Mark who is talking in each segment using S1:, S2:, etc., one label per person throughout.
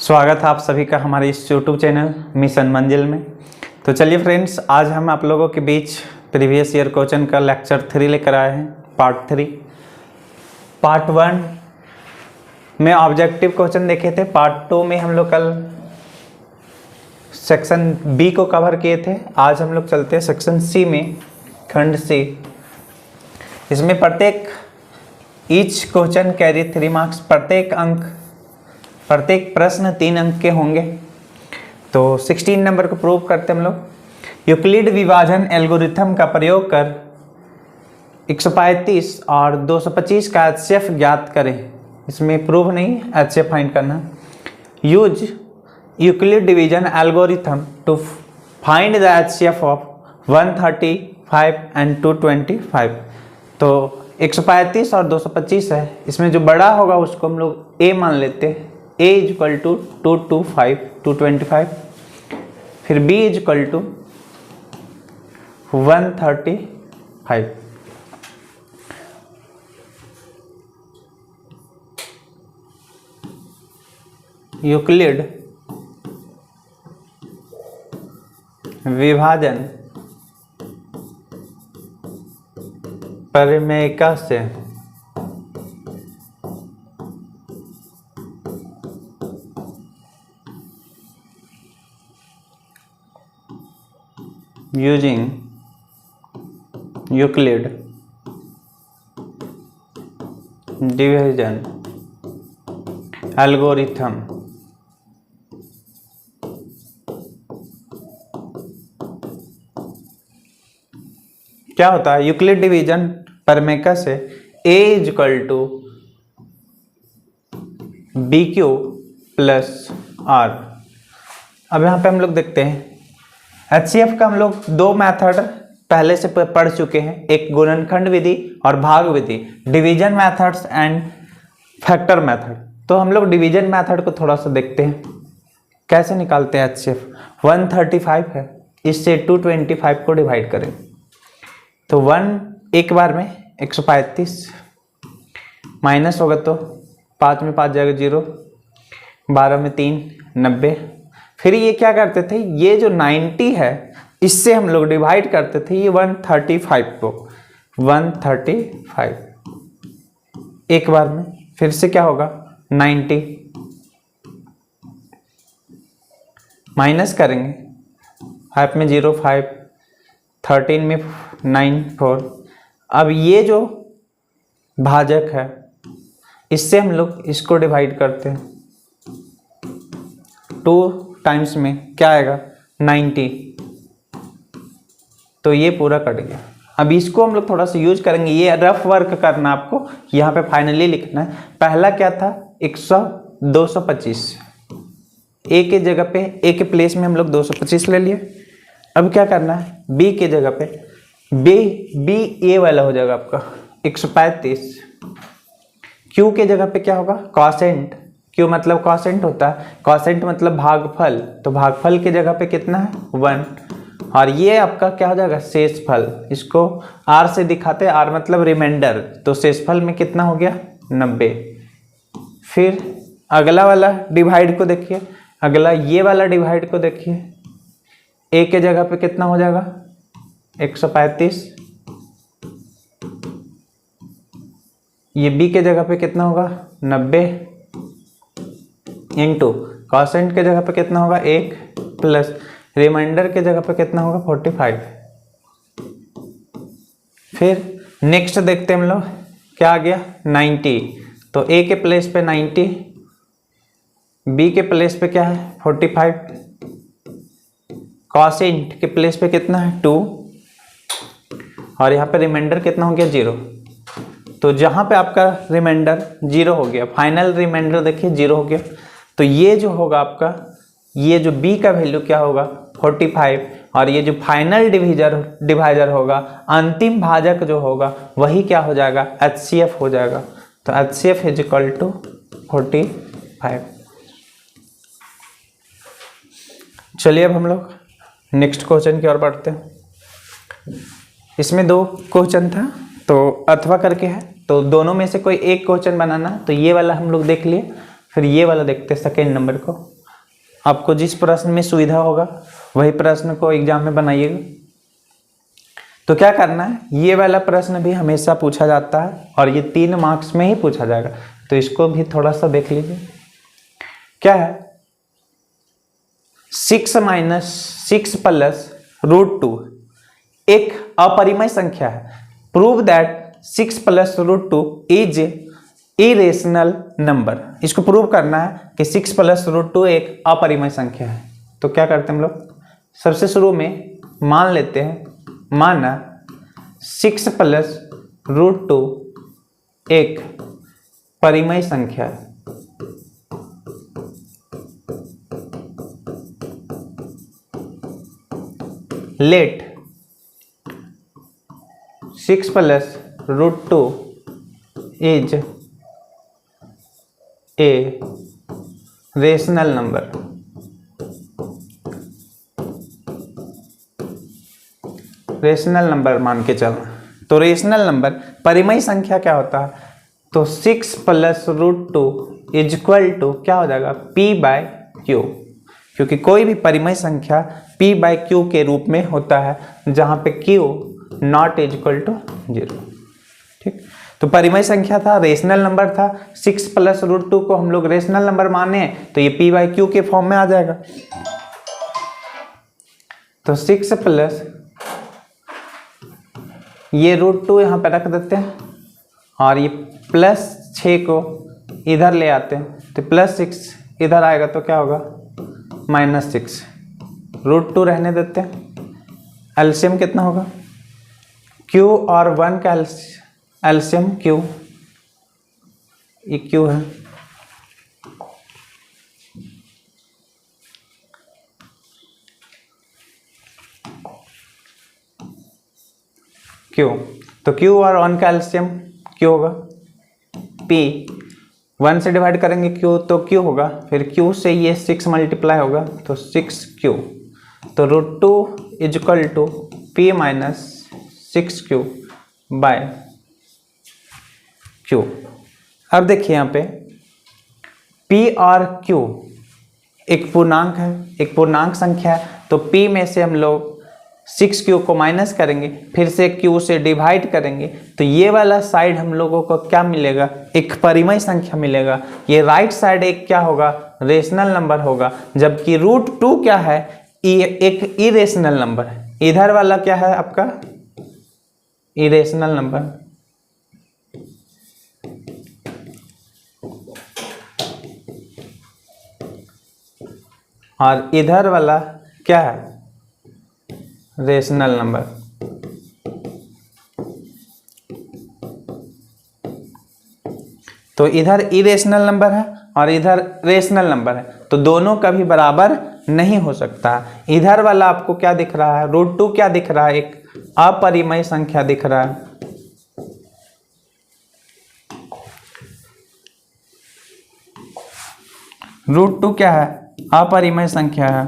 S1: स्वागत है आप सभी का हमारे इस यूट्यूब चैनल मिशन मंजिल में। तो चलिए फ्रेंड्स, आज हम आप लोगों के बीच प्रीवियस ईयर क्वेश्चन का लेक्चर 3 लेकर आए हैं। पार्ट 3। पार्ट 1 में ऑब्जेक्टिव क्वेश्चन देखे थे। पार्ट 2 में हम लोग कल सेक्शन बी को कवर किए थे। आज हम लोग चलते हैं सेक्शन सी में, खंड सी। इसमें प्रत्येक ईच क्वेश्चन कैरी 3 मार्क्स। प्रत्येक प्रश्न 3 अंक के होंगे। तो 16 नंबर को प्रूव करते हम लोग। यूक्लिड विभाजन एल्गोरिथम का प्रयोग कर 135 और 225 का HCF ज्ञात करें। इसमें प्रूव नहीं, HCF फाइंड करना। Use Euclid division algorithm to find the HCF of 135 and 225। तो 135 और 225 है, इसमें जो बड़ा होगा उसको हम लोग A मान लेते हैं। A इक्वल टू 225, फिर B इक्वल टू 135। यूक्लिड विभाजन परिमेय से using Euclid division algorithm क्या होता है? यूक्लिड डिवीजन परिमेय से A equal to BQ plus R। अब यहाँ पे हम लोग देखते हैं HCF का हम लोग 2 मेथड पहले से पढ़ चुके हैं, एक गुणनखंड विधि और भाग विधि, division methods and factor method. तो हम लोग डिवीजन मेथड को थोड़ा सा देखते हैं, कैसे निकालते हैं HCF। 135 है, इससे 225 को डिवाइड करें तो 1 एक बार में 135 माइनस होगा तो 5 में 5 जाएगा 0, 12 में 3 90। फिर ये क्या करते थे, ये जो 90 है इससे हम लोग डिवाइड करते थे ये 135 को। 135 एक बार में, फिर से क्या होगा 90 माइनस करेंगे, 5 में 0 5, 13 में 9 4। अब ये जो भाजक है इससे हम लोग इसको डिवाइड करते हैं 2 टाइम्स में क्या आएगा 90। तो ये पूरा कट गया। अब इसको हम लोग थोड़ा सा यूज करेंगे, ये रफ वर्क करना आपको यहाँ पे फाइनली लिखना है। पहला क्या था 225, A के जगह पे A के प्लेस में हम लोग 225 ले लिए। अब क्या करना है B के जगह पे B A वाला हो जाएगा आपका 135। Q के जगह पे क्या होगा कॉसेंट। क्यों मतलब कॉसेंट होता है, कॉसेंट मतलब भागफल। तो भागफल की जगह पे कितना है 1। और ये आपका क्या हो जाएगा शेषफल। इसको R से दिखाते हैं, R मतलब रिमाइंडर। तो शेषफल में कितना हो गया 90। फिर अगला वाला डिवाइड को देखिए, अगला ये वाला डिवाइड को देखिए। A के जगह पे कितना हो जाएगा 135, ये B के जगह पे कितना होगा 90 इंटू कॉसेंट के जगह पे कितना होगा 1 प्लस रिमाइंडर के जगह पे कितना होगा 45। फिर नेक्स्ट देखते हैं हम लोग क्या आ गया 90। तो A के प्लेस पे 90, B के प्लेस पे क्या है 45, कॉसेंट के प्लेस पे कितना है 2 और यहाँ पे रिमाइंडर कितना हो गया 0। तो जहाँ पे आपका रिमाइंडर 0 हो गया, फाइनल रिमाइंडर देखिए 0 हो गया। तो ये जो होगा आपका, ये जो B का वैल्यू क्या होगा 45 और ये जो फाइनल डिवाइजर होगा, अंतिम भाजक जो होगा वही क्या हो जाएगा HCF हो जाएगा। तो HCF इज इक्वल टू 45। चलिए अब हम लोग नेक्स्ट क्वेश्चन की ओर बढ़ते हैं। इसमें 2 क्वेश्चन था तो अथवा करके है, तो दोनों में से कोई एक क्वेश्चन बनाना। तो ये वाला हम लोग देख लिए फिर ये वाला देखते हैं सेकेंड नंबर को। आपको जिस प्रश्न में सुविधा होगा वही प्रश्न को एग्जाम में बनाइएगा। तो क्या करना है, ये वाला प्रश्न भी हमेशा पूछा जाता है और ये 3 मार्क्स में ही पूछा जाएगा, तो इसको भी थोड़ा सा देख लीजिए। क्या है, 6 माइनस 6 प्लस √2 एक अपरिमेय संख्या है। Prove that 6 plus √2 is irrational number. इसको प्रूव करना है कि 6 प्लस √2 एक अपरिमेय संख्या है। तो क्या करते हैं हम लोग, सबसे शुरू में मान लेते हैं, माना 6 प्लस √2 एक परिमेय संख्या है। Let 6 plus √2 is a rational number. Rational number मान के चलना। तो रेशनल नंबर परिमेय संख्या क्या होता है, तो 6 प्लस √2 इज इक्वल टू क्या हो जाएगा, p/q, क्योंकि कोई भी परिमेय संख्या p/q के रूप में होता है जहां पे q not is equal to 0। ठीक, तो परिमेय संख्या था, रेशनल नंबर था। 6 प्लस √2 को हम लोग रेशनल नंबर माने तो ये p/q के फॉर्म में आ जाएगा। तो 6 प्लस ये √2 यहाँ पे रख देते हैं और ये प्लस 6 को इधर ले आते हैं, तो +6 इधर आएगा तो क्या होगा, -6। √2 रहने देते हैं। एलसीएम कितना होगा, q और 1 का एलसीएम q, ये q है। q, तो q और 1 का एलसीएम q होगा, p 1 से डिवाइड करेंगे q तो q होगा, फिर q से ये 6 मल्टीप्लाई होगा तो 6q, तो √2 is equal to p minus 6q by q। अब देखिए यहाँ पे p और q एक पूर्णांक है, एक पूर्णांक संख्या है, तो p में से हम लोग 6q को माइनस करेंगे, फिर से q से डिवाइड करेंगे, तो ये वाला साइड हम लोगों को क्या मिलेगा, एक परिमेय संख्या मिलेगा। ये राइट साइड एक क्या होगा, रेशनल नंबर होगा, जबकि √2 क्या है, एक इरेशनल नंबर है। इधर वाला क्या है आपका, इरेशनल नंबर। और इधर वाला क्या है, रेशनल नंबर। तो इधर इरेशनल नंबर है और इधर रेशनल नंबर है, तो दोनों कभी बराबर नहीं हो सकता। इधर वाला आपको क्या दिख रहा है, √2 क्या दिख रहा है, एक अपरिमेय संख्या दिख रहा है। √2 क्या है, अपरिमेय संख्या है,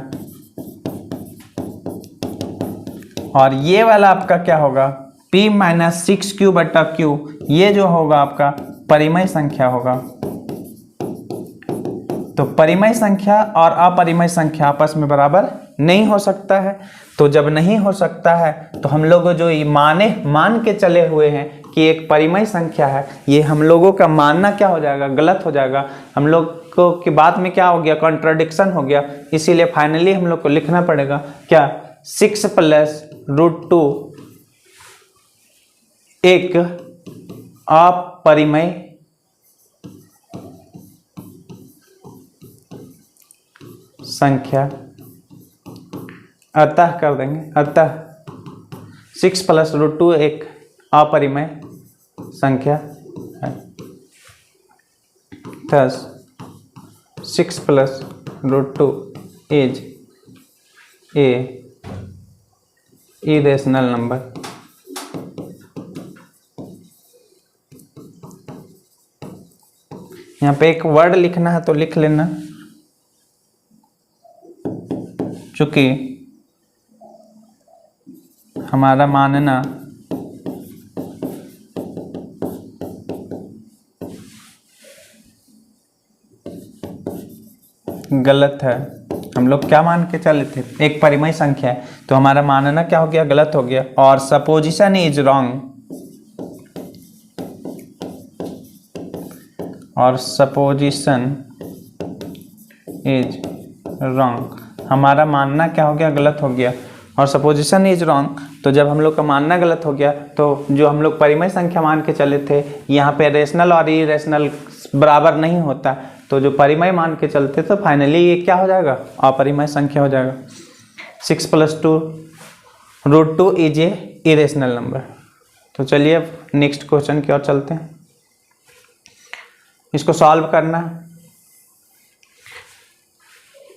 S1: और ये वाला आपका क्या होगा, p माइनस 6q बटा q, ये जो होगा आपका परिमेय संख्या होगा। तो परिमेय संख्या और अपरिमेय संख्या आपस में बराबर नहीं हो सकता है। तो जब नहीं हो सकता है तो हम लोग जो ये मान के चले हुए हैं कि एक परिमेय संख्या है, ये हम लोगों का मानना क्या हो जाएगा, गलत हो जाएगा। हम लोग को की बात में क्या हो गया, कॉन्ट्राडिक्शन हो गया। इसीलिए फाइनली हम लोग को लिखना पड़ेगा क्या, 6 प्लस √2 एक अपरिमेय संख्या, अतः कर देंगे, अतः 6 प्लस √2 एक अपरिमेय संख्या है। Thus 6 plus √2 is A irrational number. यहाँ पे एक वर्ड लिखना है तो लिख लेना, चूंकि हमारा मानना गलत है। हम लोग क्या मान के चले थे, एक परिमेय संख्या है, तो हमारा मानना क्या हो गया, गलत हो गया। और सपोजिशन इज रॉन्ग, और सपोजिशन इज रॉन्ग, हमारा मानना क्या हो गया, गलत हो गया। और सपोजिशन इज रॉन्ग, तो जब हम लोग का मानना गलत हो गया तो जो हम लोग परिमेय संख्या मान के चले थे, यहाँ पे रेशनल और इरेशनल बराबर नहीं होता, तो जो परिमेय मान के चलते तो फाइनली ये क्या हो जाएगा, अपरिमेय संख्या हो जाएगा। 6 + 2 √2 इज ए इरेशनल नंबर। तो चलिए अब नेक्स्ट क्वेश्चन की ओर चलते हैं, इसको सॉल्व करना है।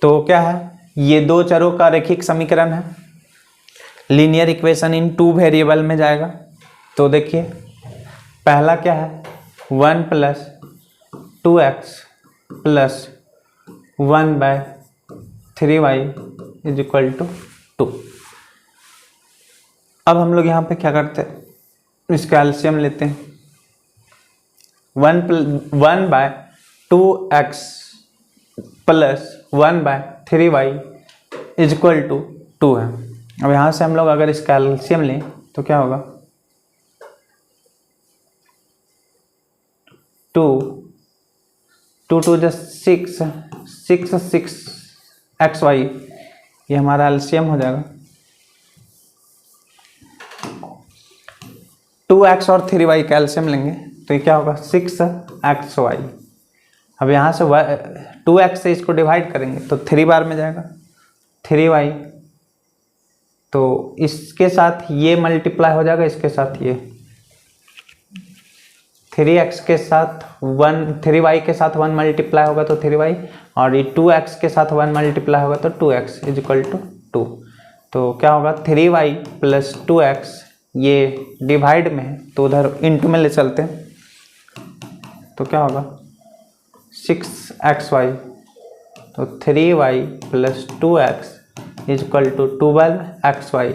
S1: तो क्या है, ये दो चरों का रैखिक समीकरण है, लीनियर इक्वेशन इन 2 वेरिएबल में जाएगा। तो देखिए पहला क्या है, 1 + 2x + 1/3y = 2। अब हम लोग यहाँ पे क्या करते हैं, इसका एलसीएम लेते हैं। 1/2x + 1/3y = 2 है। अब यहाँ से हम लोग अगर इसका एलसीएम लें तो क्या होगा, 2 2 × 6 6 6xy, ये हमारा एलसीएम हो जाएगा। 2x और 3y का एलसीएम लेंगे तो ये क्या होगा, 6xy। अब यहाँ से 2x से इसको डिवाइड करेंगे तो 3 बार में जाएगा, 3y, तो इसके साथ ये मल्टीप्लाई हो जाएगा, इसके साथ ये 3x के साथ 3y के साथ 1 मल्टीप्लाई होगा तो 3y, और ये 2x के साथ 1 मल्टीप्लाई होगा तो 2x = 2। तो क्या होगा, 3y + 2x, ये डिवाइड में है तो उधर इंटू में ले चलते हैं, तो क्या होगा 6xy, तो 3y + 2x = 12xy।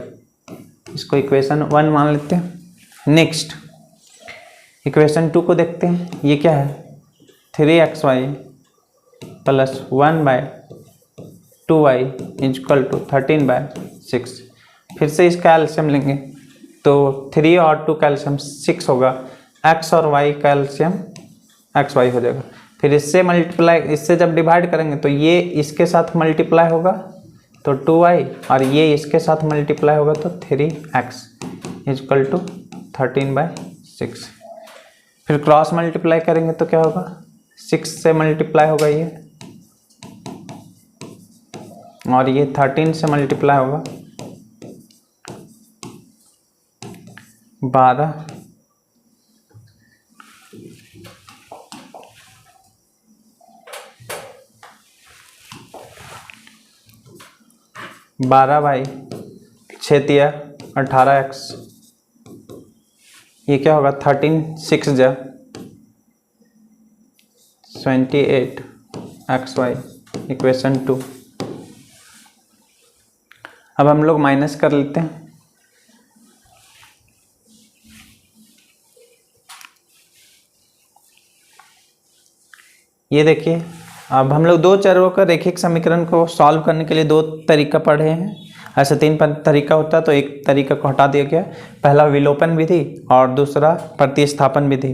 S1: इसको इक्वेशन 1 मान लेते हैं। नेक्स्ट इक्वेशन 2 को देखते हैं, ये क्या है, 3xy + 1/2y = 13/6। फिर से इसका एलसीएम लेंगे तो 3 और 2 का एलसीएम 6 होगा, x और y का एलसीएम xy हो जाएगा। फिर इससे मल्टीप्लाई, इससे जब डिवाइड करेंगे तो ये इसके साथ मल्टीप्लाई होगा तो 2y, और ये इसके साथ मल्टीप्लाई होगा तो 3x = 13/6। फिर क्रॉस मल्टीप्लाई करेंगे तो क्या होगा, 6 से मल्टीप्लाई होगा ये, और ये 13 से मल्टीप्लाई होगा 12, बारह 18x, ये क्या होगा, 13 6 × 28xy इक्वेशन 2। अब हम लोग माइनस कर लेते हैं, ये देखिए अब हम लोग दो चरों का रैखिक समीकरण को सॉल्व करने के लिए दो तरीका पढ़े हैं। ऐसे 3 तरीका होता है तो एक तरीका को हटा दिया गया, पहला विलोपन विधि और दूसरा प्रतिस्थापन विधि,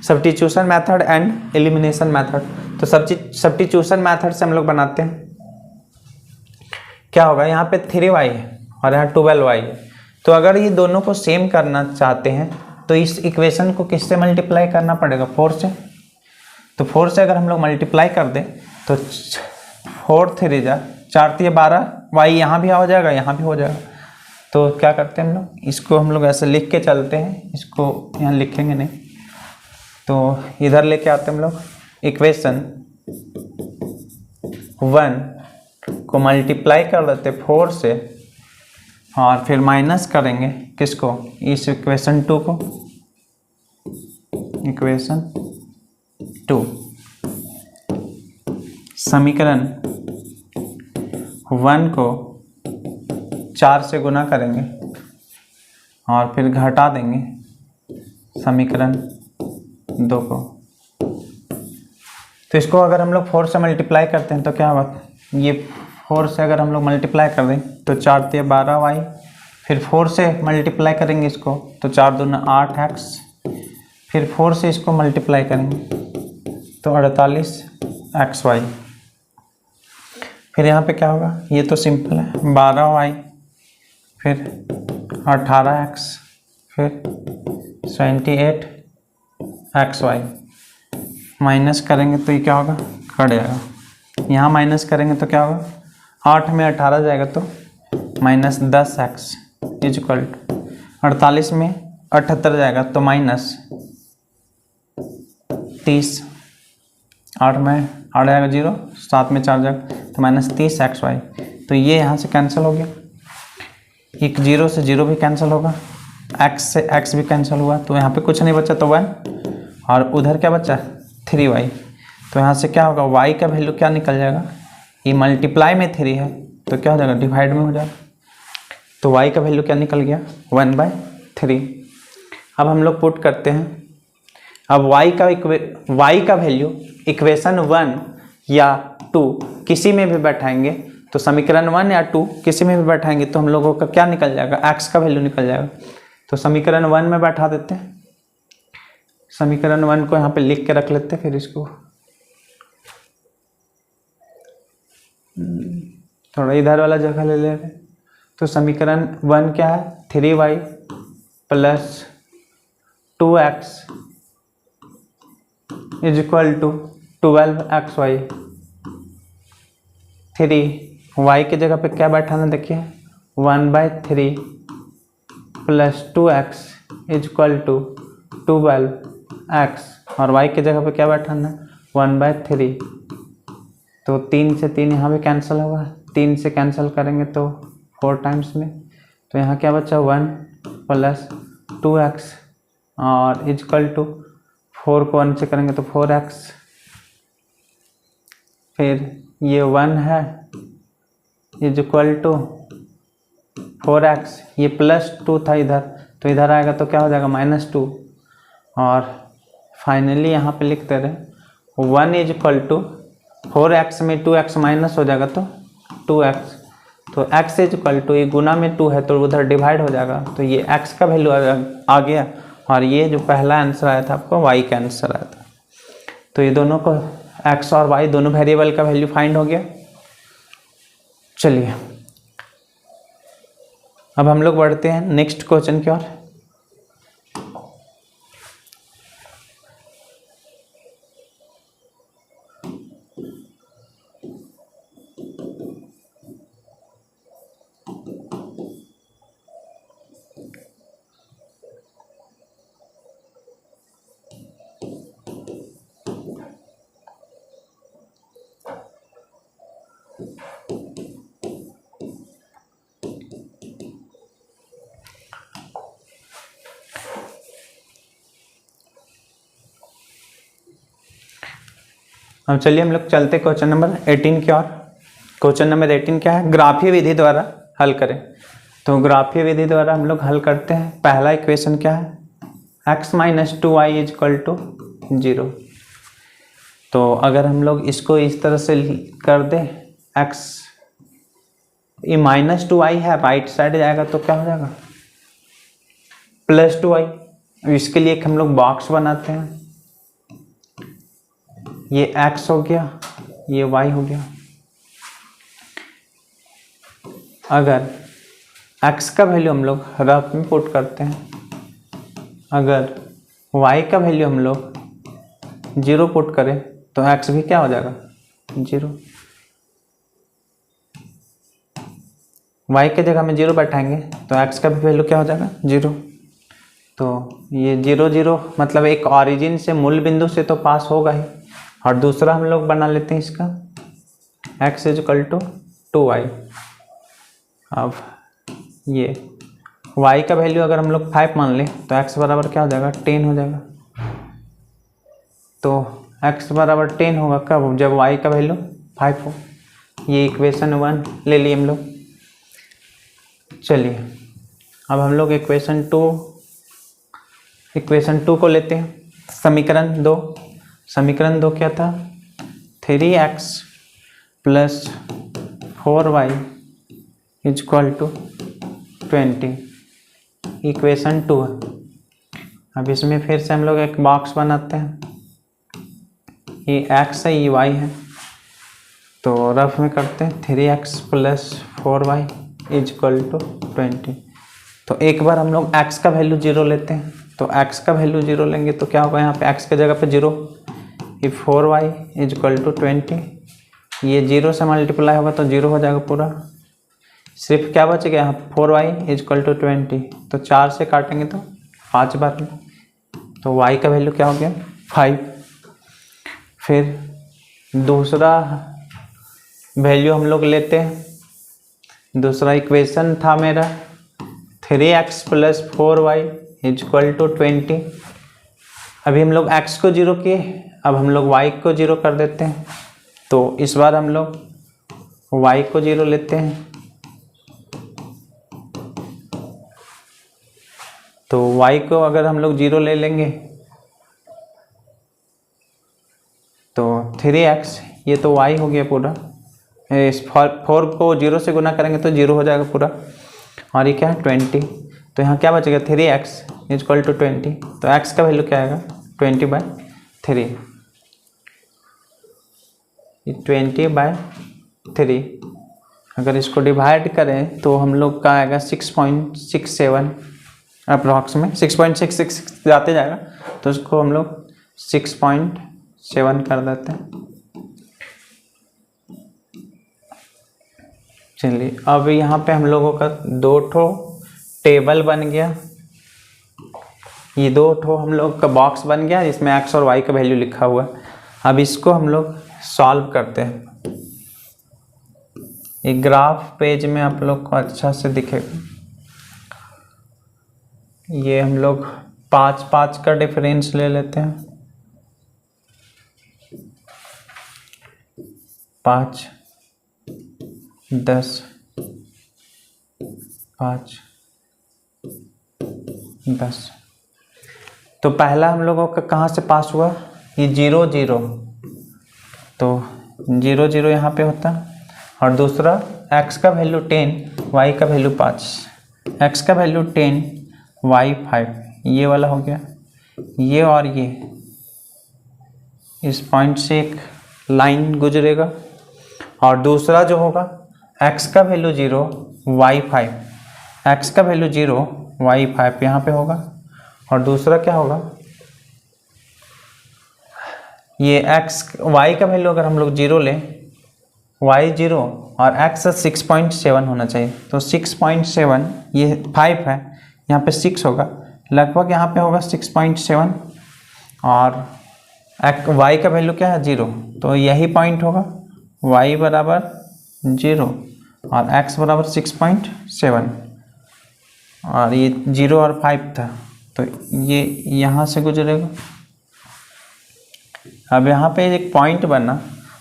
S1: substitution method and elimination method. तो सब्स्टिट्यूशन मेथड से हम लोग बनाते हैं, क्या होगा, यहाँ पे 3y है और यहाँ 12y है, तो अगर ये दोनों को सेम करना चाहते हैं तो इस इक्वेशन को किससे मल्टीप्लाई करना पड़ेगा, 4 से। तो 4 से अगर हम लोग मल्टीप्लाई कर दें तो 4 3 जा 4 3 12, y यहाँ भी हो जाएगा, यहाँ भी हो जाएगा। तो क्या करते हैं हम लोग, इसको हम लोग ऐसे लिख के चलते हैं, इसको यहाँ लिखेंगे नहीं, तो इधर लेके आते हैं हम लोग, इक्वेशन 1 को मल्टीप्लाई कर देते 4 से, और फिर माइनस करेंगे किसको, इस इक्वेशन 2 को, इक्वेशन 2, समीकरण 1 को 4 से गुना करेंगे और फिर घटा देंगे समीकरण 2 को। तो तो इसको अगर हम लोग 4 से मल्टीप्लाई करते हैं तो क्या होगा, ये 4 से अगर हम लोग मल्टीप्लाई कर दें तो 4 × 12y, फिर 4 से मल्टीप्लाई करेंगे इसको तो 4 × 2 = 8x, फिर 4 से इसको मल्टीप्लाई करेंगे तो 48xy। फिर यहाँ पे क्या होगा, ये तो सिंपल है, 12y फिर 18x फिर 28xy। माइनस करेंगे तो ये क्या होगा, कट जाएगा। यहाँ माइनस करेंगे तो क्या होगा, 8 में 18 जाएगा तो -10x इक्वल टू 48 में 78 जाएगा तो -30। 8 में 8 जाएगा 0, 7 में 4 जाएगा तो -30xy। तो ये यहाँ से कैंसिल हो गया, एक 0 से 0 भी कैंसिल होगा, x से x भी कैंसिल हुआ, तो यहाँ पे कुछ नहीं बचा तो 1, और उधर क्या बचा 3y। तो यहाँ से क्या होगा, y का वैल्यू क्या निकल जाएगा, ये मल्टीप्लाई में 3 है तो क्या हो जाएगा, डिवाइड में हो जाएगा। तो y का वैल्यू क्या निकल गया, 1/3। अब हम लोग पुट करते हैं, अब y का वैल्यू इक्वेशन 1 या 2 किसी में भी बैठाएंगे तो समीकरण 1 या 2 किसी में भी बैठाएंगे तो हम लोगों का क्या निकल जाएगा, x का वैल्यू निकल जाएगा। तो समीकरण 1 में बैठा देते हैं, समीकरण 1 को यहाँ पे लिख के रख लेते हैं, फिर इसको थोड़ा इधर वाला जगह ले ले रहे। तो समीकरण 1 क्या है, 3y + 2x = 12xy। 3y की जगह पे क्या बैठाना, देखिए 1/3 + 2x = 12x, और y की जगह पे क्या बैठाना है, 1/3। तो 3 से 3 यहाँ भी कैंसिल होगा, 3 से कैंसिल करेंगे तो 4 टाइम्स में, तो यहाँ क्या बचा 1 + 2x और = 4 को 1 से करेंगे तो 4x, फिर ये 1 है = 4x, ये +2 था इधर तो इधर आएगा तो क्या हो जाएगा -2, और फाइनली यहाँ पे लिखते रहे 1 = 4x में 2x माइनस हो जाएगा तो 2x, तो x = ये गुना में 2 है तो उधर डिवाइड हो जाएगा, तो ये x का वैल्यू आ गया, और ये जो पहला आंसर आया था आपको y का आंसर आया था। तो ये दोनों को x और y दोनों वेरिएबल का वैल्यू फाइंड हो गया। चलिए अब हम लोग बढ़ते हैं नेक्स्ट क्वेश्चन की ओर। अब चलिए हम लोग चलते क्वेश्चन नंबर 18 की ओर। क्वेश्चन नंबर 18 क्या है, ग्राफीय विधि द्वारा हल करें। तो ग्राफीय विधि द्वारा हम लोग हल करते हैं। पहला इक्वेशन क्या है, x - 2y = 0। तो अगर हम लोग इसको इस तरह से कर दें, x ये -2y है, राइट साइड जाएगा तो क्या हो जाएगा +2y। इसके लिए एक हम लोग बॉक्स बनाते हैं, ये x हो गया, ये y हो गया। अगर x का वैल्यू हम लोग रफ में पुट करते हैं, अगर y का वैल्यू हम लोग 0 पुट करें तो x भी क्या हो जाएगा 0। y के जगह में 0 बैठाएंगे तो x का भी वैल्यू क्या हो जाएगा 0। तो ये 0 0 मतलब एक ऑरिजिन से मूल बिंदु से तो पास होगा ही, और दूसरा हम लोग बना लेते हैं इसका x = 2y। अब ये y का वैल्यू अगर हम लोग 5 मान लें तो x बराबर क्या हो जाएगा 10 हो जाएगा। तो x बराबर 10 होगा कब, जब y का वैल्यू 5 हो। ये इक्वेशन 1 ले लिए हम लोग। चलिए अब हम लोग इक्वेशन 2 को लेते हैं। समीकरण 2 क्या था, 3x plus 4y is equal to 20, equation 2 है। अब इसमें फिर से हम लोग एक बॉक्स बनाते हैं, ये x है ये y है, तो रफ में करते हैं 3x plus 4y is equal to 20। तो एक बार हम लोग x का वैल्यू 0 लेते हैं, तो x का वैल्यू 0 लेंगे तो क्या होगा, यहाँ पे x की जगह पे 0, ये 4y इज इक्वल टू 20, ये 0 से मल्टीप्लाई होगा तो 0 हो जाएगा पूरा, सिर्फ क्या बचेगा यहाँ 4y इज इक्वल टू 20, तो 4 से काटेंगे तो 5 बार में, तो y का वैल्यू क्या हो गया 5। फिर दूसरा वैल्यू हम लोग लेते हैं, दूसरा इक्वेशन था मेरा 3x plus 4y is equal to 20। अभी हम लोग x को 0 किए, अब हम लोग y को 0 कर देते हैं, तो इस बार हम लोग y को 0 लेते हैं, तो y को अगर हम लोग 0 ले लेंगे तो 3x, ये तो y हो गया पूरा, इस 4 को 0 से गुना करेंगे तो 0 हो जाएगा पूरा, और ये क्या है 20, तो यहाँ क्या बचेगा 3x इज इक्वल टू 20, तो x का वैल्यू क्या आएगा 20/3, 20/3। अगर इसको डिवाइड करें तो हम लोग का आएगा 6.67 अप्रॉक्स में, 6.66 जाते जाएगा, तो उसको हम लोग 6.7 कर देते हैं। चलिए अब यहाँ पे हम लोगों का 2 ठो टेबल बन गया, ये 2 ठो हम लोग का बॉक्स बन गया जिसमें x और y का वैल्यू लिखा हुआ है। अब इसको हम लोग सॉल्व करते हैं, ये ग्राफ पेज में आप लोग को अच्छा से दिखेगा। ये हम लोग 5 का डिफरेंस ले लेते हैं, 5, 10, 5, 10। तो पहला हम लोगों का कहाँ से पास हुआ, ये 0 0, तो 0 0 यहाँ पे होता, और दूसरा x का वैल्यू 10, y का वैल्यू 5, x का वैल्यू 10, y 5, ये वाला हो गया, ये और ये इस पॉइंट से एक लाइन गुजरेगा, और दूसरा जो होगा x का वैल्यू 0, y 5, x का वैल्यू 0, y 5 यहाँ पे होगा, और दूसरा क्या होगा, ये y का वैल्यू अगर हम लोग 0 लें, y 0 और x 6.7 होना चाहिए, तो 6.7, ये 5 है, यहाँ पे 6 होगा, लगभग यहाँ पे होगा 6.7, और y का वैल्यू क्या है 0, तो यही पॉइंट होगा, y बराबर 0 और x बराबर 6.7, और ये 0 और 5 था, तो ये यहाँ से गुजरेगा। अब यहाँ पे एक पॉइंट बना,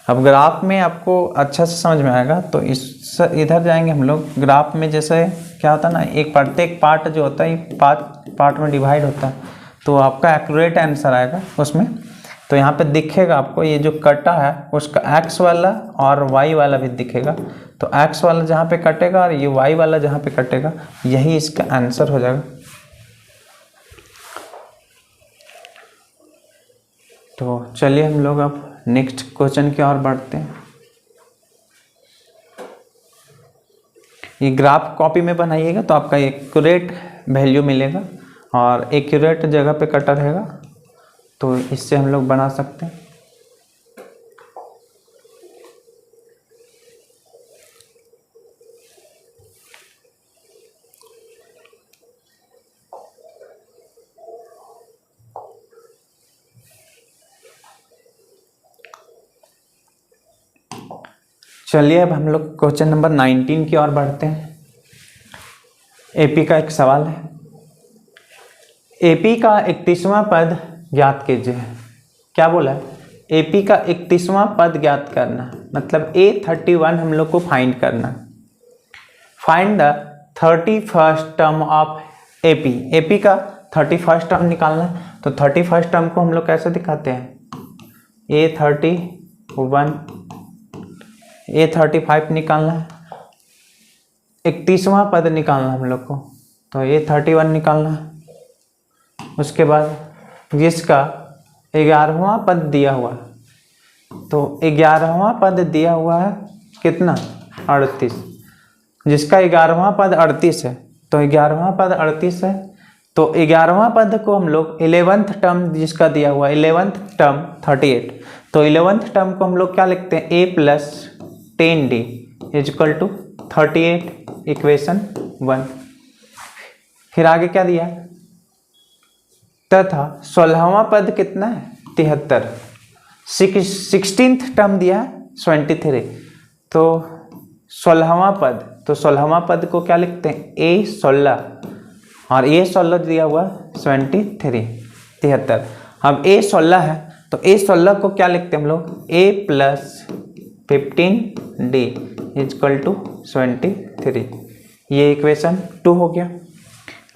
S1: अब ग्राफ में आपको अच्छा से समझ में आएगा, तो इस इधर जाएंगे हम लोग, ग्राफ में जैसे क्या होता है ना, एक प्रत्येक पार्ट जो होता है 5 पार्ट में डिवाइड होता है, तो आपका एक्यूरेट आंसर आएगा उसमें। तो यहाँ पे दिखेगा आपको ये जो कटा है उसका x वाला और y वाला भी दिखेगा, तो x वाला जहाँ पे कटेगा और ये y वाला जहाँ पे कटेगा, यही इसका आंसर हो जाएगा। तो चलिए हम लोग अब नेक्स्ट क्वेश्चन की ओर बढ़ते हैं। ये ग्राफ कॉपी में बनाइएगा तो आपका एक्यूरेट वैल्यू मिलेगा, और एक्यूरेट जगह पे कटा रहेगा, तो इससे हम लोग बना सकते हैं। चलिए अब हम लोग क्वेश्चन नंबर 19 की ओर बढ़ते हैं। एपी का एक सवाल है, एपी का 31वां पद ज्ञात कीजिए। क्या बोला है, एपी का 31वां पद ज्ञात करना, मतलब A31 हम लोग को फाइंड करना। Find the 31st term of AP, AP का 31st टर्म निकालना, तो 31st टर्म को हम लोग कैसे दिखाते हैं, A31 1, ए 35 निकालना है, 31वां पद निकालना हम लोग को, तो ए 31 निकालना है। उसके बाद जिसका 11वां पद दिया हुआ है, तो 11वां पद दिया हुआ है कितना 38, जिसका 11वां पद 38 है, तो 11वां पद 38 है, तो 11वां पद को हम लोग 11th टर्म जिसका दिया हुआ है 11th टर्म 38, तो 11th टर्म को हम लोग क्या लिखते हैं a plus 10d is equal to 38 equation 1। फिर आगे क्या दिया तथा 16वां पद कितना है 73, 16th टर्म दिया है 23, तो 16वां पद, तो 16वां पद को क्या लिखते हैं a 16 और a 16 दिया हुआ 73। अब a 16 है तो a 16 को क्या लिखते हैं हम लोग a plus 15d is equal to 23, ये इक्वेशन 2 हो गया।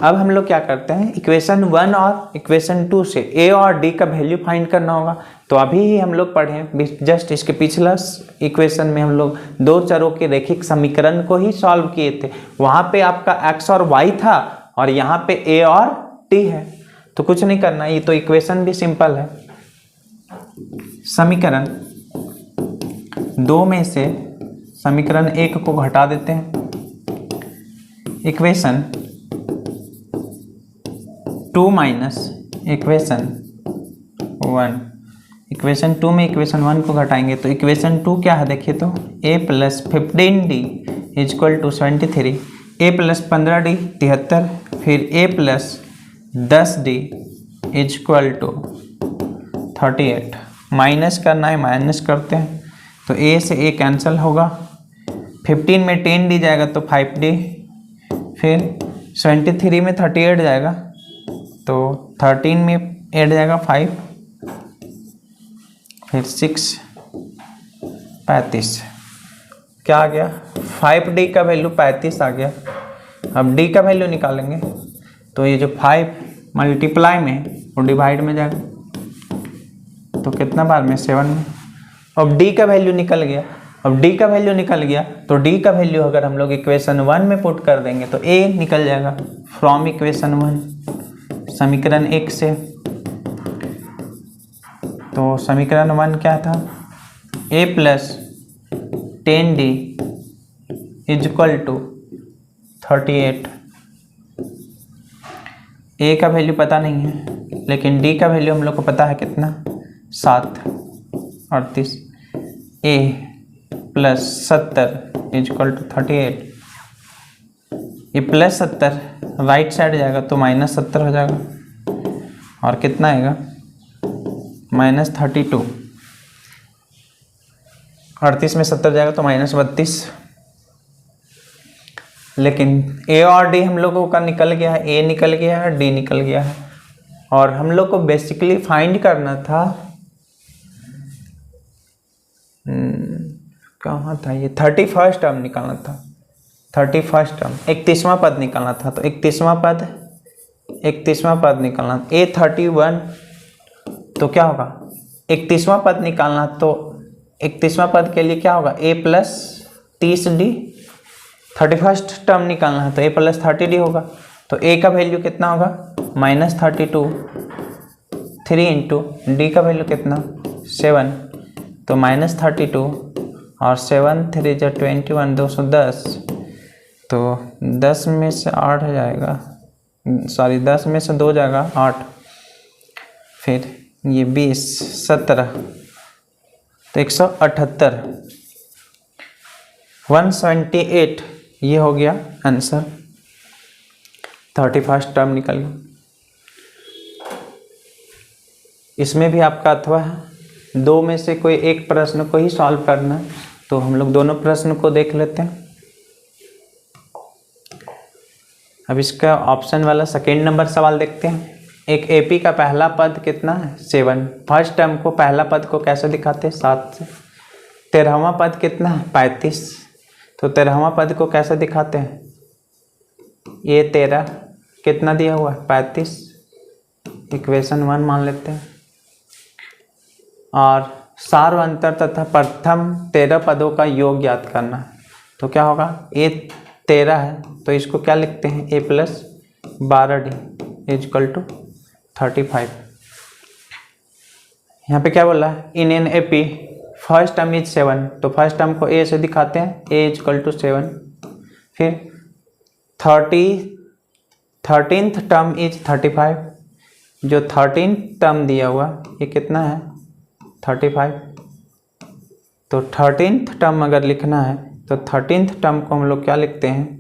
S1: अब हम लोग क्या करते हैं इक्वेशन 1 और इक्वेशन 2 से a और d का वैल्यू फाइंड करना होगा। तो अभी ही हम लोग पढ़े जस्ट इसके पिछला इक्वेशन में हम लोग दो चरों के रैखिक समीकरण को ही सॉल्व किए थे, वहाँ पे आपका x और y था और यहाँ पे a और t है, तो कुछ नहीं करना, ये तो इक्वेशन भी सिंपल है। समीकरण 2 में से समीकरण 1 को घटा देते हैं, इक्वेशन 2 माइनस इक्वेशन 1, इक्वेशन 2 में इक्वेशन 1 को घटाएंगे तो इक्वेशन 2 क्या है देखिए, तो a plus 15d is equal to 23, a plus 15d 73, फिर a plus 10d is equal to 38। Minus करना है माइनस करते हैं, तो a से a कैंसिल होगा, 15 में 10d जाएगा तो 5d, फिर 23 में 38 जाएगा तो 13 में 8 जाएगा 5, फिर 6 35, क्या आ गया 5d का वैल्यू 35 आ गया। अब d का वैल्यू निकालेंगे तो ये जो 5 मल्टीप्लाई में और डिवाइड में जाएगा, तो कितना बार में 7 में। अब d का वैल्यू निकल गया, अब d का वैल्यू निकल गया तो d का वैल्यू अगर हम लोग इक्वेशन 1 में पुट कर देंगे तो a निकल जाएगा फ्रॉम इक्वेशन 1 समीकरण 1 से। तो समीकरण 1 क्या था a plus 10d is equal to 38, a का वैल्यू पता नहीं है लेकिन d का वैल्यू हम लोग को पता है कितना 7 38, a प्लस 70 इजक्वल टू 38, ये प्लस 70 राइट साइड जाएगा तो माइनस 70 हो जाएगा और कितना आएगा माइनस 32, 38 में 70 जाएगा तो माइनस 32। लेकिन a और d हम लोगों का निकल गया है, a निकल गया है d निकल गया है, और हम लोग को बेसिकली फाइंड करना था कहाँ था ये 31st टर्म निकालना था, 31st टर्म 31वां पद निकालना था, तो 31वां पद निकालना a 31, तो क्या होगा 31वां पद निकालना, तो 31वां पद के लिए क्या होगा a plus 30d, 31st term निकालना है तो a प्लस 30d होगा, तो a का वैल्यू कितना होगा माइनस 32, 3 इंटू d का वैल्यू कितना 7, तो माइनस 32 और 7 3 जा 21 210, तो 10 में से 8 हो जाएगा, सॉरी 10 में से 2 जाएगा 8, फिर ये 20 17, तो 178 178, ये हो गया आंसर, 31st टर्म निकल गया। इसमें भी आपका अथवा है, दो में से कोई एक प्रश्न को ही सॉल्व करना है, तो हम लोग दोनों प्रश्न को देख लेते हैं। अब इसका ऑप्शन वाला सेकेंड नंबर सवाल देखते हैं। एक एपी का पहला पद कितना है 7, फर्स्ट टर्म को पहला पद को कैसे दिखाते हैं 7 से। 13वां पद कितना है 35, तो 13वां पद को कैसे दिखाते हैं, ये 13 कितना दिया हुआ है 35, इक्वेशन 1 मान लेते हैं। और सार अंतर तथा प्रथम 13 पदों का योग ज्ञात करना है। तो क्या होगा, ए 13 है तो इसको क्या लिखते हैं, ए प्लस 12d इजकल टू 35। यहाँ पे क्या बोला है, in an A P first term is 7, तो फर्स्ट टर्म को ए से दिखाते हैं, ए इजकल टू 7। फिर 13th टर्म इज 35, जो 13th टर्म दिया हुआ ये कितना है 35। तो 13th टर्म अगर लिखना है तो 13th टर्म को हम लोग क्या लिखते हैं,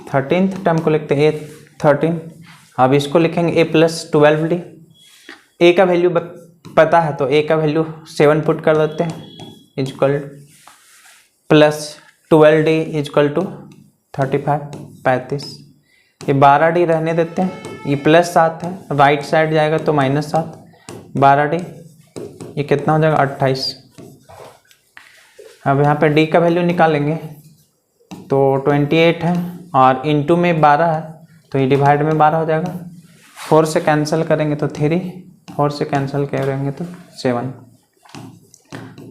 S1: 13th टर्म को लिखते हैं ए 13। अब इसको लिखेंगे ए प्लस 12d। ए का वैल्यू पता है तो ए का वैल्यू 7 पुट कर देते हैं is equal plus 12d is equal to 35। ये 12d रहने देते हैं, ये प्लस 7 है, राइट साइड जाएगा तो -7, 12d ये कितना हो जाएगा 28। अब यहाँ पे d का वैल्यू निकालेंगे तो 28 है और इनटू में 12 है तो ये डिवाइड में 12 हो जाएगा। 4 से कैंसिल करेंगे तो 3, 4 से कैंसिल करेंगे तो 7,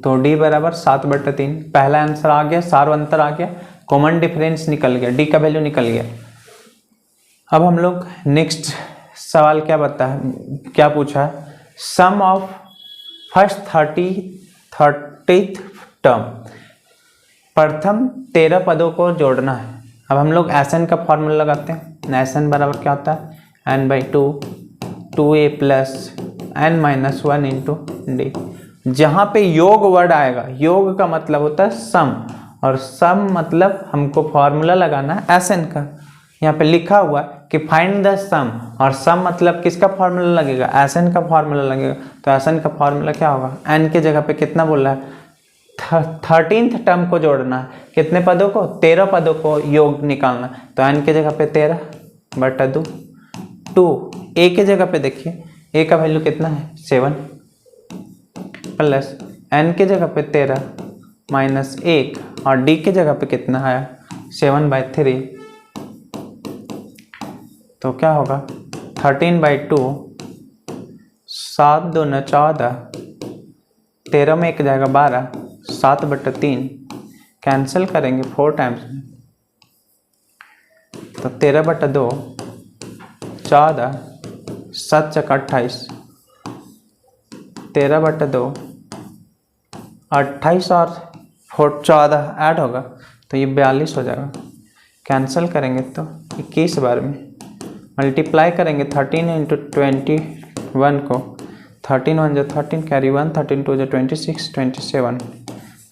S1: तो d बराबर 7/3। पहला आंसर आ गया, सार अंतर आ गया, कॉमन डिफरेंस निकल गया, d का वैल्यू निकल गया। अब हम लोग नेक्स्ट सवाल क्या पूछा है, सम ऑफ फर्स्ट 30th टर्म, प्रथम 13 पदों को जोड़ना है। अब हम लोग Sn का फॉर्मूला लगाते हैं। Sn बराबर क्या होता है, n/2 2a plus n-1 into D. जहाँ पे योग वर्ड आएगा, योग का मतलब होता है सम, और सम मतलब हमको फॉर्मूला लगाना है Sn का। यहाँ पे लिखा हुआ है कि फाइंड द सम, और सम मतलब किसका फॉर्मूला लगेगा, Sn का फॉर्मूला लगेगा। तो Sn का फॉर्मूला क्या होगा, n के जगह पे कितना बोल रहा है, 13th टर्म को जोड़ना है, कितने पदों को, 13 पदों को योग निकालना। तो n के जगह पे 13/2, 2 a के जगह पे देखिए, a का वैल्यू कितना है 7, प्लस n के जगह पे 13 -1 और d के जगह पे कितना आया 7/3। तो क्या होगा 13/2, 7 दूना 14, 13 में 1 जाएगा 12, 7/3 कैंसिल करेंगे 4 टाइम्स में, तो 13/2 14, 7 चक 28, 13/2 28 और 14 ऐड होगा तो ये 42 हो जाएगा। कैंसिल करेंगे तो 21 बार में, मल्टीप्लाई करेंगे 13 × 21 को, 13 1 जो 13 कैरी 1, 13 2 जो 26, 27,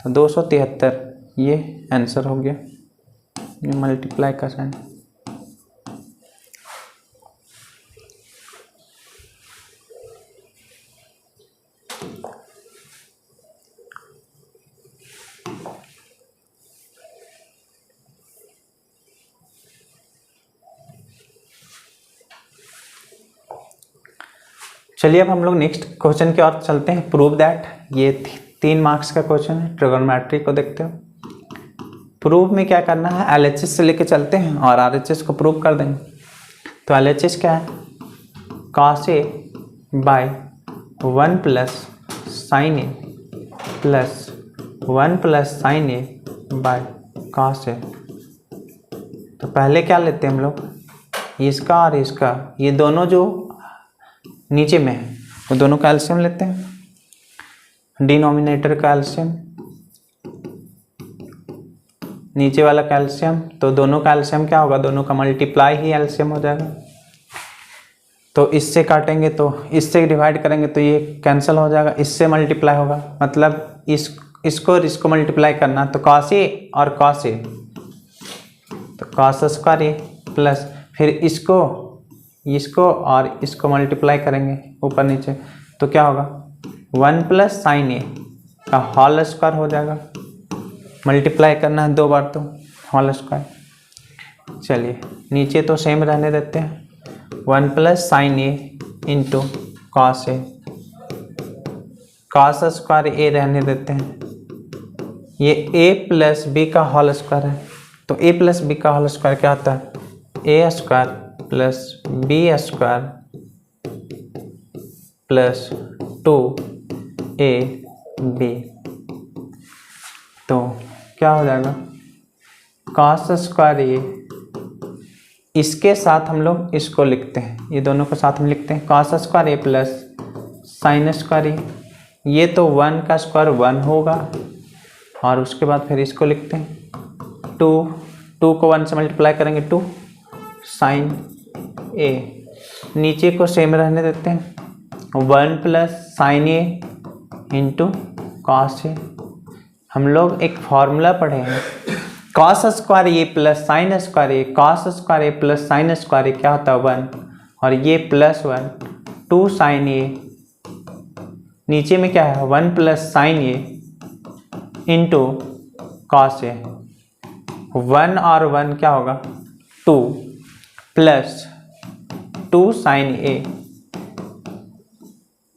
S1: तो 273 ये आंसर हो गया। ये मल्टीप्लाई का साइन। चलिए अब हम लोग नेक्स्ट क्वेश्चन की ओर चलते हैं। प्रूव दैट, ये 3 मार्क्स का क्वेश्चन है, ट्रिगोनोमेट्री को देखते हो। प्रूव में क्या करना है, एलएचएस से लेके चलते हैं और आरएचएस को प्रूव कर देंगे। तो एलएचएस क्या है, cos A by 1 plus sine A plus 1 plus sine A by cos A। तो पहले क्या लेते हैं हम लोग, इसका और इसका, ये दोनों जो नीचे में है वो दोनों का एलसीएम लेते हैं। डिनोमिनेटर का एलसीएम, नीचे वाला का एलसीएम, तो दोनों का एलसीएम क्या होगा, दोनों का मल्टीप्लाई ही एलसीएम हो जाएगा। तो इससे काटेंगे तो इससे डिवाइड करेंगे तो ये कैंसिल हो जाएगा, इससे मल्टीप्लाई होगा, मतलब इसको और इसको मल्टीप्लाई करना। तो cos A और cos A, तो cos स्क्वायर ए प्लस फिर इसको और इसको मल्टीप्लाई करेंगे ऊपर नीचे, तो क्या होगा 1 प्लस साइन ए का होल स्क्वायर हो जाएगा। मल्टीप्लाई करना है 2 बार तो होल स्क्वायर। चलिए नीचे तो सेम रहने देते हैं, 1 plus sine A into cos A, cos square A रहने देते हैं। ये a प्लस बी का होल स्क्वायर है, तो a प्लस बी का होल स्क्वायर क्या होता है, a square plus B square plus 2ab। तो क्या हो जाएगा, cos स्क्वायर ए, इसके साथ हम लोग इसको लिखते हैं, ये दोनों को साथ में लिखते हैं, cos स्क्वायर ए प्लस साइन स्क्वायर ए। ये तो 1 का स्क्वायर 1 होगा, और उसके बाद फिर इसको लिखते हैं 2 को 1 से मल्टीप्लाई करेंगे 2 साइन ए, नीचे को सेम रहने देते हैं, 1 plus sine A into cos ए। हम लोग एक फॉर्मूला पढ़े हैं, कॉस स्क्वायर ए प्लस साइन स्क्वायर ए, कॉस स्क्वायर ए प्लस साइन स्क्वायर ए क्या होता है 1, और ये प्लस 1 2 साइन ए, नीचे में क्या है 1 plus sine A into cos ए। 1 और 1 क्या होगा 2 प्लस 2 साइन ए,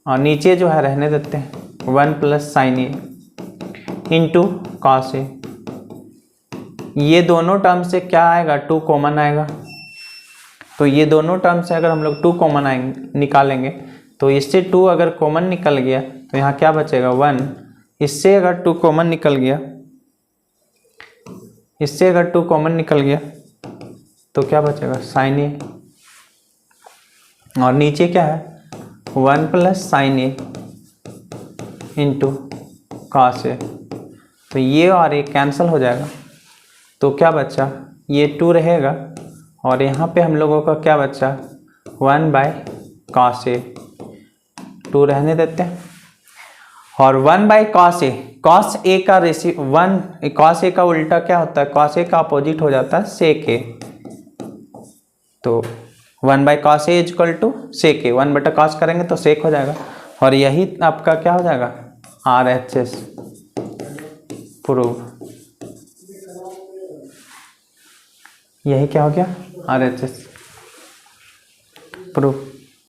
S1: और नीचे जो है रहने देते हैं 1 plus sine A into cos ए। ये दोनों टर्म से क्या आएगा 2 कॉमन आएगा, तो ये दोनों टर्म से अगर हम लोग 2 कॉमन आएंगे निकालेंगे, तो इससे 2 अगर कॉमन निकल गया तो यहाँ क्या बचेगा 1, इससे अगर 2 कॉमन निकल गया, इससे अगर 2 कॉमन निकल गया तो क्या बचेगा साइन ए, और नीचे क्या है 1 plus sine A into cos ए। तो ये और ये कैंसिल हो जाएगा, तो क्या बचा ये 2 रहेगा, और यहाँ पे हम लोगों का क्या बचा 1 बाय कॉस ए, 2 रहने देते हैं, और 1 बाय कॉस ए का रेशियो 1, कॉस ए का उल्टा क्या होता है, कॉस ए का अपोजिट हो जाता है सेक ए। तो 1 by cos A equal to sec A, 1 बटा कॉस करेंगे तो सेक हो जाएगा, और यही आपका क्या हो जाएगा RHS प्रूव। यही क्या हो गया RHS प्रूफ।